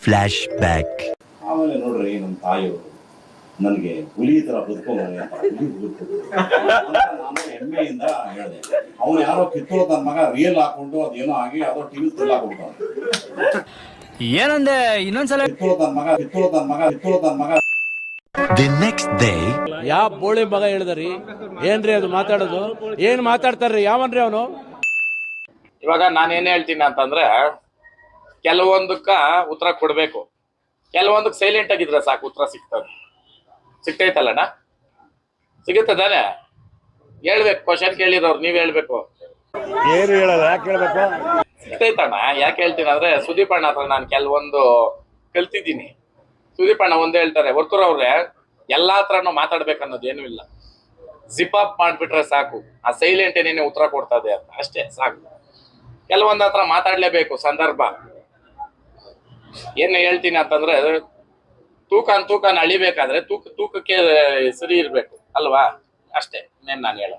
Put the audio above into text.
Flash back. ಆಮೇಲೆ ನೋಡ್ರಿ ನಮ್ಮ ತಾಯಿಯವರು ನನಗೆ ಹುಲಿ ತರ ಬದುಕೋನೆ ನಾನು ಹೆಮ್ಮೆಯಿಂದ ಹೇಳಿದೆ. ಅವನು ಯಾರೋ ಕಿತ್ತೋಳು ತನ್ನ ಮಗ ರಿಯಲ್ ಹಾಕೊಂಡು ಅದೇನೋ ಆಗಿ ಯಾವ್ದೋ ಟಿವಿ ಹಾಕೊಂಡ್ಬಿಟ್ಟ. ಏನಂದೆ ಇನ್ನೊಂದ್ಸಲ ಕಿತ್ತೋಳು ತನ್ನ ಮಗ ದಿ ನೆಕ್ಸ್ಟ್ ಡೇ ಯಾವ ಬೋಳಿ ಮಗ ಹೇಳಿದ್ರಿ ಏನ್ರಿ ಅದು ಮಾತಾಡೋದು? ಏನ್ ಮಾತಾಡ್ತಾರ್ರಿ? ಯಾವನ್ರಿ ಅವನು? ಇವಾಗ ನಾನೇನ್ ಹೇಳ್ತೀನಿ ಅಂತಂದ್ರೆ, ಕೆಲವೊಂದಕ್ಕ ಉತ್ತರ ಕೊಡ್ಬೇಕು, ಕೆಲವೊಂದಕ್ಕೆ ಸೈಲೆಂಟ್ ಆಗಿದ್ರೆ ಸಾಕು, ಉತ್ತರ ಸಿಗ್ತೈತಲ್ಲಣ್ಣ, ಸಿಗುತ್ತೆ ತಾನೆ? ಹೇಳ್ಬೇಕು, ಕ್ವಶನ್ ಕೇಳಿರೋರು ನೀವ್ ಹೇಳ್ಬೇಕು. ಏನು ಹೇಳಲ್ಲ, ಯಾಕೆ ಹೇಳ್ಬೇಕು? ಸಿಗ್ತೈತಣ್ಣ. ಯಾಕೆ ಹೇಳ್ತೀನಿ ಅಂದ್ರೆ, ಸುದೀಪ್ ಅಣ್ಣ ಹತ್ರ ನಾನು ಕೆಲವೊಂದು ಕಲ್ತಿದ್ದೀನಿ. ಸುದೀಪ್ ಅಣ್ಣ ಒಂದೇ ಹೇಳ್ತಾರೆ, ವರ್ಕರ್ ಅವ್ರೆ ಎಲ್ಲಾ ಹತ್ರನೂ ಮಾತಾಡ್ಬೇಕನ್ನೋದು ಏನೂ ಇಲ್ಲ, ಜಿಪ್ ಅಪ್ ಮಾಡ್ಬಿಟ್ರೆ ಸಾಕು, ಆ ಸೈಲೆಂಟ್ ಏನೇನೆ ಉತ್ತರ ಕೊಡ್ತದೆ ಅಂತ ಅಷ್ಟೇ ಸಾಕು. ಕೆಲವೊಂದ್ ಹತ್ರ ಮಾತಾಡ್ಲೇಬೇಕು, ಸಂದರ್ಭ. ಏನ್ ಹೇಳ್ತೀನಿ ಅಂತಂದ್ರೆ, ತೂಕನ ಅಳಿಬೇಕಾದ್ರೆ ತೂಕಕ್ಕೆ ಸರಿ ಇರ್ಬೇಕು ಅಲ್ವಾ? ಅಷ್ಟೇ ಇನ್ನೇನ್ ನಾನು ಹೇಳ.